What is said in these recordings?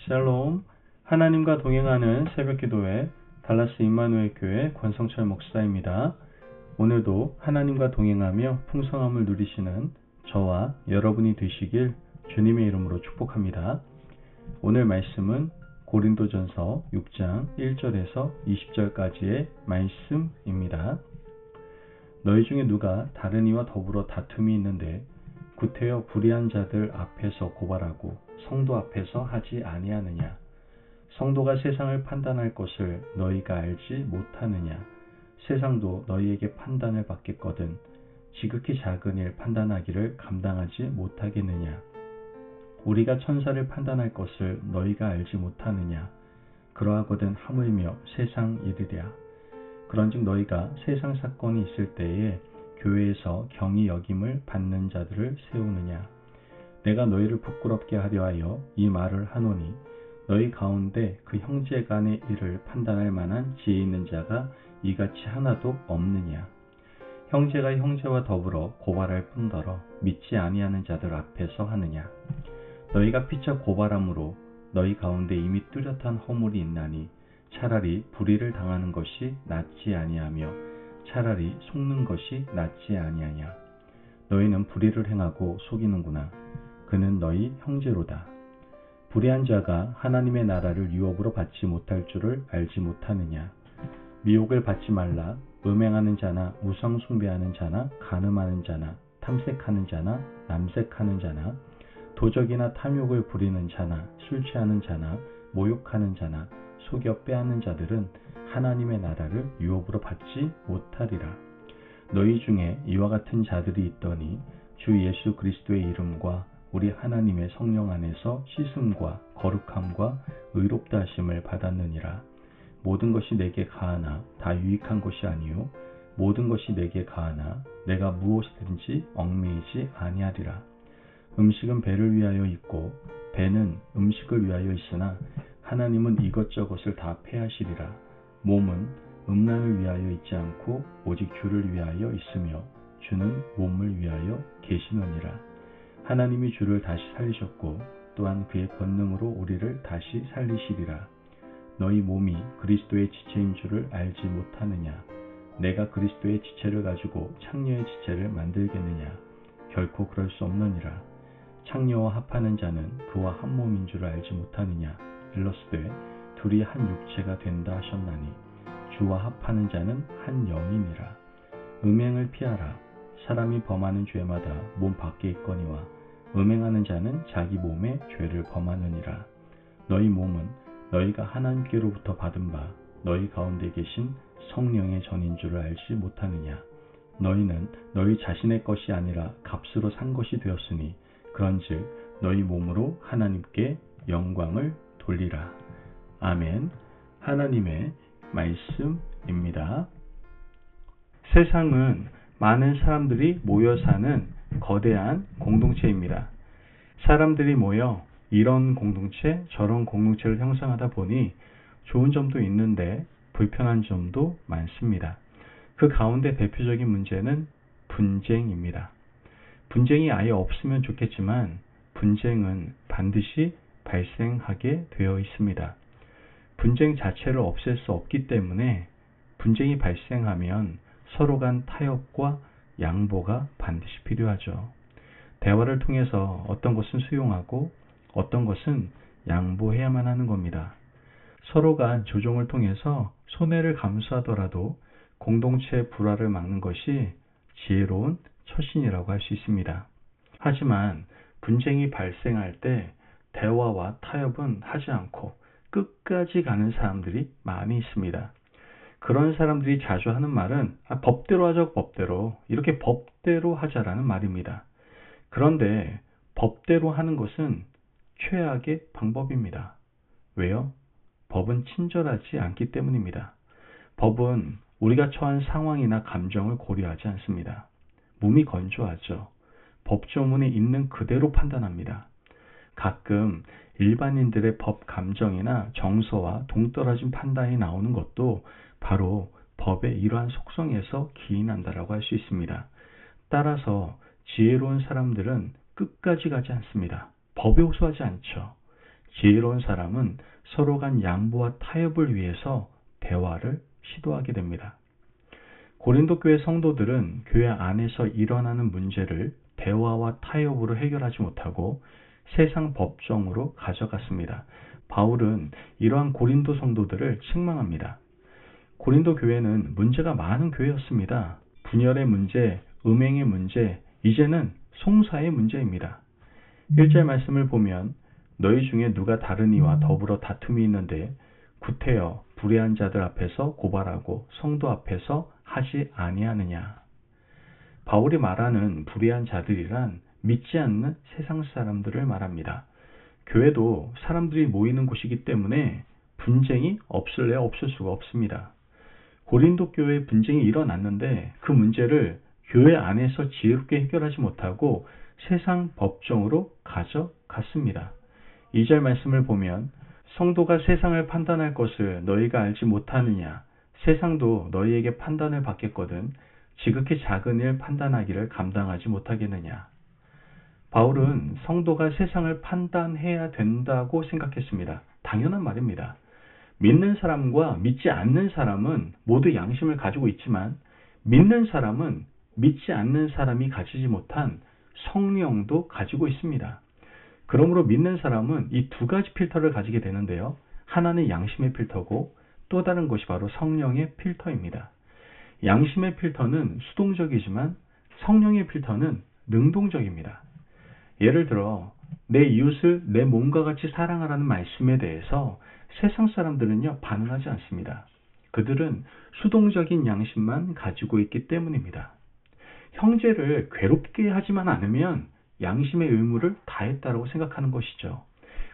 샬롬, 하나님과 동행하는 새벽기도회 달라스 임마누엘 교회 권성철 목사입니다. 오늘도 하나님과 동행하며 풍성함을 누리시는 저와 여러분이 되시길 주님의 이름으로 축복합니다. 오늘 말씀은 고린도전서 6장 1절에서 20절까지의 말씀입니다. 너희 중에 누가 다른 이와 더불어 다툼이 있는데 구태여 불의한 자들 앞에서 고발하고 성도 앞에서 하지 아니하느냐? 성도가 세상을 판단할 것을 너희가 알지 못하느냐? 세상도 너희에게 판단을 받겠거든 지극히 작은 일 판단하기를 감당하지 못하겠느냐? 우리가 천사를 판단할 것을 너희가 알지 못하느냐? 그러하거든 하물며 세상 일이랴. 그런즉 너희가 세상 사건이 있을 때에 교회에서 경히 여김을 받는 자들을 세우느냐? 내가 너희를 부끄럽게 하려 하여 이 말을 하노니 너희 가운데 그 형제 간의 일을 판단할 만한 지혜 있는 자가 이같이 하나도 없느냐? 형제가 형제와 더불어 고발할 뿐더러 믿지 아니하는 자들 앞에서 하느냐? 너희가 피차 고발함으로 너희 가운데 이미 뚜렷한 허물이 있나니 차라리 불의를 당하는 것이 낫지 아니하며 차라리 속는 것이 낫지 아니하냐? 너희는 불의를 행하고 속이는구나. 그는 너희 형제로다. 불의한 자가 하나님의 나라를 유업으로 받지 못할 줄을 알지 못하느냐? 미혹을 받지 말라. 음행하는 자나 우상 숭배하는 자나 간음하는 자나 탐색하는 자나 남색하는 자나 도적이나 탐욕을 부리는 자나 술 취하는 자나 모욕하는 자나 속여 빼앗는 자들은 하나님의 나라를 유업으로 받지 못하리라. 너희 중에 이와 같은 자들이 있더니 주 예수 그리스도의 이름과 우리 하나님의 성령 안에서 씻음과 거룩함과 의롭다 하심을 받았느니라. 모든 것이 내게 가하나 다 유익한 것이 아니요 모든 것이 내게 가하나 내가 무엇이든지 얽매이지 아니하리라. 음식은 배를 위하여 있고 배는 음식을 위하여 있으나 하나님은 이것저것을 다 폐하시리라. 몸은 음란을 위하여 있지 않고 오직 주를 위하여 있으며 주는 몸을 위하여 계시느니라. 하나님이 주를 다시 살리셨고 또한 그의 권능으로 우리를 다시 살리시리라. 너희 몸이 그리스도의 지체인 줄을 알지 못하느냐? 내가 그리스도의 지체를 가지고 창녀의 지체를 만들겠느냐? 결코 그럴 수 없느니라. 창녀와 합하는 자는 그와 한 몸인 줄을 알지 못하느냐? 일러스되 둘이 한 육체가 된다 하셨나니 주와 합하는 자는 한 영이니라. 음행을 피하라. 사람이 범하는 죄마다 몸 밖에 있거니와 음행하는 자는 자기 몸에 죄를 범하느니라. 너희 몸은 너희가 하나님께로부터 받은 바 너희 가운데 계신 성령의 전인 줄을 알지 못하느냐? 너희는 너희 자신의 것이 아니라 값으로 산 것이 되었으니 그런즉 너희 몸으로 하나님께 영광을 돌리라. 아멘. 하나님의 말씀입니다. 세상은 많은 사람들이 모여 사는 거대한 공동체입니다. 사람들이 모여 이런 공동체, 저런 공동체를 형성하다 보니 좋은 점도 있는데 불편한 점도 많습니다. 그 가운데 대표적인 문제는 분쟁입니다. 분쟁이 아예 없으면 좋겠지만 분쟁은 반드시 발생하게 되어 있습니다. 분쟁 자체를 없앨 수 없기 때문에 분쟁이 발생하면 서로 간 타협과 양보가 반드시 필요하죠. 대화를 통해서 어떤 것은 수용하고 어떤 것은 양보해야만 하는 겁니다. 서로 간 조정을 통해서 손해를 감수하더라도 공동체의 불화를 막는 것이 지혜로운 처신이라고 할 수 있습니다. 하지만 분쟁이 발생할 때 대화와 타협은 하지 않고 끝까지 가는 사람들이 많이 있습니다. 그런 사람들이 자주 하는 말은 법대로 하자고 법대로 이렇게 법대로 하자라는 말입니다. 그런데 법대로 하는 것은 최악의 방법입니다. 왜요? 법은 친절하지 않기 때문입니다. 법은 우리가 처한 상황이나 감정을 고려하지 않습니다. 몸이 건조하죠. 법조문에 있는 그대로 판단합니다. 가끔 일반인들의 법 감정이나 정서와 동떨어진 판단이 나오는 것도 바로 법의 이러한 속성에서 기인한다라고 할 수 있습니다. 따라서 지혜로운 사람들은 끝까지 가지 않습니다. 법에 호소하지 않죠. 지혜로운 사람은 서로 간 양보와 타협을 위해서 대화를 시도하게 됩니다. 고린도 교회 성도들은 교회 안에서 일어나는 문제를 대화와 타협으로 해결하지 못하고 세상 법정으로 가져갔습니다. 바울은 이러한 고린도 성도들을 책망합니다. 고린도 교회는 문제가 많은 교회였습니다. 분열의 문제, 음행의 문제, 이제는 송사의 문제입니다. 1절 말씀을 보면 너희 중에 누가 다른 이와 더불어 다툼이 있는데 구태여 불의한 자들 앞에서 고발하고 성도 앞에서 하지 아니하느냐. 바울이 말하는 불의한 자들이란 믿지 않는 세상 사람들을 말합니다. 교회도 사람들이 모이는 곳이기 때문에 분쟁이 없을래야 없을 수가 없습니다. 고린도 교회에 분쟁이 일어났는데 그 문제를 교회 안에서 지혜롭게 해결하지 못하고 세상 법정으로 가져갔습니다. 2절 말씀을 보면 성도가 세상을 판단할 것을 너희가 알지 못하느냐. 세상도 너희에게 판단을 받겠거든 지극히 작은 일 판단하기를 감당하지 못하겠느냐. 바울은 성도가 세상을 판단해야 된다고 생각했습니다. 당연한 말입니다. 믿는 사람과 믿지 않는 사람은 모두 양심을 가지고 있지만 믿는 사람은 믿지 않는 사람이 가지지 못한 성령도 가지고 있습니다. 그러므로 믿는 사람은 이 두 가지 필터를 가지게 되는데요. 하나는 양심의 필터고 또 다른 것이 바로 성령의 필터입니다. 양심의 필터는 수동적이지만 성령의 필터는 능동적입니다. 예를 들어 내 이웃을 내 몸과 같이 사랑하라는 말씀에 대해서 세상 사람들은요 반응하지 않습니다. 그들은 수동적인 양심만 가지고 있기 때문입니다. 형제를 괴롭게 하지만 않으면 양심의 의무를 다했다고 생각하는 것이죠.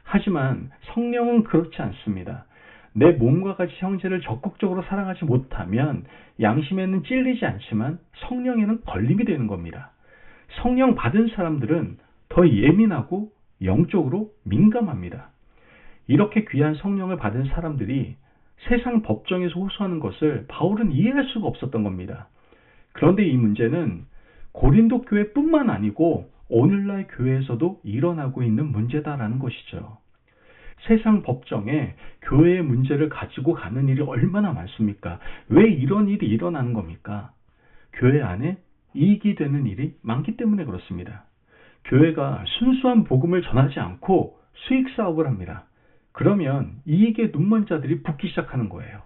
하지만 성령은 그렇지 않습니다. 내 몸과 같이 형제를 적극적으로 사랑하지 못하면 양심에는 찔리지 않지만 성령에는 걸림이 되는 겁니다. 성령 받은 사람들은 더 예민하고 영적으로 민감합니다. 이렇게 귀한 성령을 받은 사람들이 세상 법정에서 호소하는 것을 바울은 이해할 수가 없었던 겁니다. 그런데 이 문제는 고린도 교회뿐만 아니고 오늘날 교회에서도 일어나고 있는 문제다라는 것이죠. 세상 법정에 교회의 문제를 가지고 가는 일이 얼마나 많습니까? 왜 이런 일이 일어나는 겁니까? 교회 안에 이익이 되는 일이 많기 때문에 그렇습니다. 교회가 순수한 복음을 전하지 않고 수익 사업을 합니다. 그러면 이익에 눈먼 자들이 붙기 시작하는 거예요.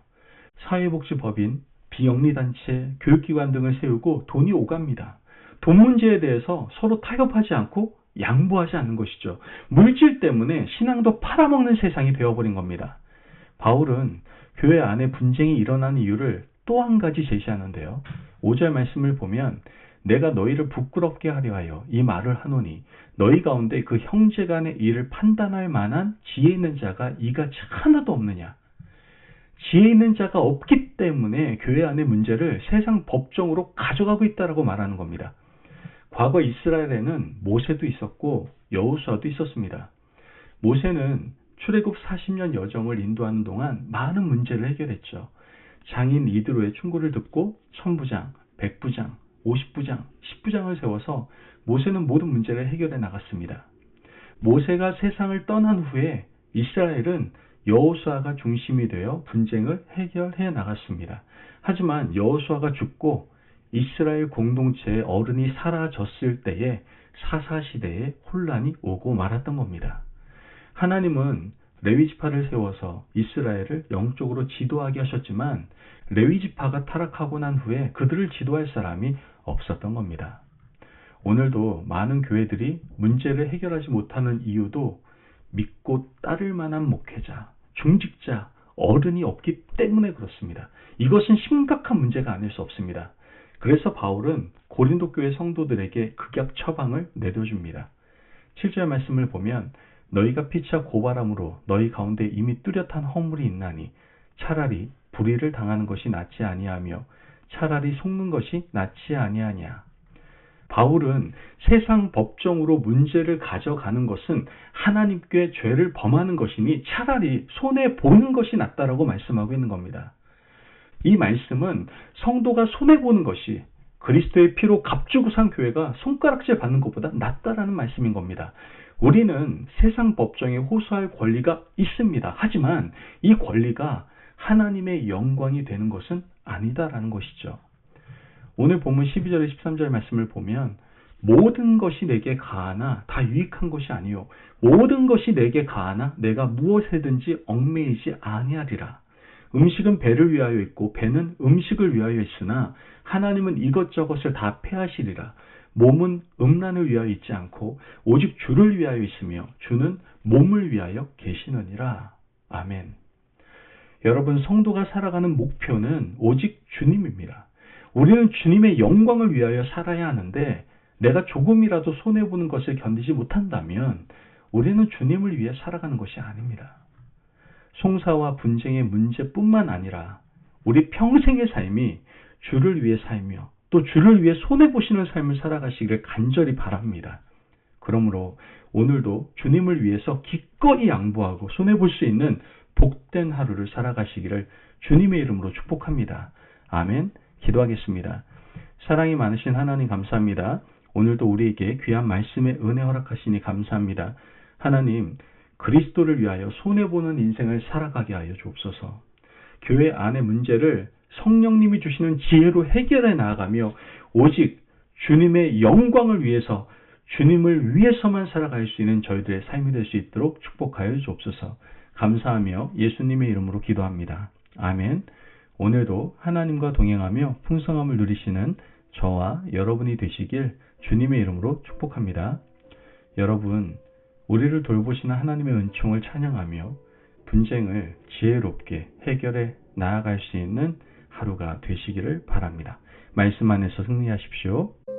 사회복지법인, 비영리단체, 교육기관 등을 세우고 돈이 오갑니다. 돈 문제에 대해서 서로 타협하지 않고 양보하지 않는 것이죠. 물질 때문에 신앙도 팔아먹는 세상이 되어버린 겁니다. 바울은 교회 안에 분쟁이 일어나는 이유를 또 한 가지 제시하는데요. 5절 말씀을 보면 내가 너희를 부끄럽게 하려 하여 이 말을 하노니 너희 가운데 그 형제 간의 일을 판단할 만한 지혜 있는 자가 이같이 하나도 없느냐. 지혜 있는 자가 없기 때문에 교회 안의 문제를 세상 법정으로 가져가고 있다고 말하는 겁니다. 과거 이스라엘에는 모세도 있었고 여호수아도 있었습니다. 모세는 출애굽 40년 여정을 인도하는 동안 많은 문제를 해결했죠. 장인 이드로의 충고를 듣고 천부장, 백부장, 50부장, 10부장을 세워서 모세는 모든 문제를 해결해 나갔습니다. 모세가 세상을 떠난 후에 이스라엘은 여호수아가 중심이 되어 분쟁을 해결해 나갔습니다. 하지만 여호수아가 죽고 이스라엘 공동체의 어른이 사라졌을 때에 사사시대에 혼란이 오고 말았던 겁니다. 하나님은 레위지파를 세워서 이스라엘을 영적으로 지도하게 하셨지만 레위지파가 타락하고 난 후에 그들을 지도할 사람이 없었던 겁니다. 오늘도 많은 교회들이 문제를 해결하지 못하는 이유도 믿고 따를 만한 목회자, 중직자, 어른이 없기 때문에 그렇습니다. 이것은 심각한 문제가 아닐 수 없습니다. 그래서 바울은 고린도 교회 성도들에게 극약 처방을 내려줍니다. 7절 말씀을 보면 너희가 피차 고발함으로 너희 가운데 이미 뚜렷한 허물이 있나니 차라리 불의를 당하는 것이 낫지 아니하며 차라리 속는 것이 낫지 아니하냐. 바울은 세상 법정으로 문제를 가져가는 것은 하나님께 죄를 범하는 것이니 차라리 손해보는 것이 낫다라고 말씀하고 있는 겁니다. 이 말씀은 성도가 손해보는 것이 그리스도의 피로 값주고 산 교회가 손가락질 받는 것보다 낫다라는 말씀인 겁니다. 우리는 세상 법정에 호소할 권리가 있습니다. 하지만 이 권리가 하나님의 영광이 되는 것은 아니다라는 것이죠. 오늘 본문 12절에 13절 말씀을 보면 모든 것이 내게 가하나 다 유익한 것이 아니요 모든 것이 내게 가하나 내가 무엇에든지 얽매이지 아니하리라. 음식은 배를 위하여 있고 배는 음식을 위하여 있으나 하나님은 이것저것을 다 패하시리라. 몸은 음란을 위하여 있지 않고 오직 주를 위하여 있으며 주는 몸을 위하여 계시느니라. 아멘. 여러분, 성도가 살아가는 목표는 오직 주님입니다. 우리는 주님의 영광을 위하여 살아야 하는데 내가 조금이라도 손해보는 것을 견디지 못한다면 우리는 주님을 위해 살아가는 것이 아닙니다. 송사와 분쟁의 문제뿐만 아니라 우리 평생의 삶이 주를 위해 살며 또 주를 위해 손해보시는 삶을 살아가시기를 간절히 바랍니다. 그러므로 오늘도 주님을 위해서 기꺼이 양보하고 손해볼 수 있는 복된 하루를 살아가시기를 주님의 이름으로 축복합니다. 아멘. 기도하겠습니다. 사랑이 많으신 하나님 감사합니다. 오늘도 우리에게 귀한 말씀의 은혜 허락하시니 감사합니다. 하나님, 그리스도를 위하여 손해보는 인생을 살아가게 하여 주옵소서. 교회 안의 문제를 성령님이 주시는 지혜로 해결해 나아가며 오직 주님의 영광을 위해서 주님을 위해서만 살아갈 수 있는 저희들의 삶이 될 수 있도록 축복하여 주옵소서. 감사하며 예수님의 이름으로 기도합니다. 아멘. 오늘도 하나님과 동행하며 풍성함을 누리시는 저와 여러분이 되시길 주님의 이름으로 축복합니다. 여러분, 우리를 돌보시는 하나님의 은총을 찬양하며 분쟁을 지혜롭게 해결해 나아갈 수 있는 하루가 되시기를 바랍니다. 말씀 안에서 승리하십시오.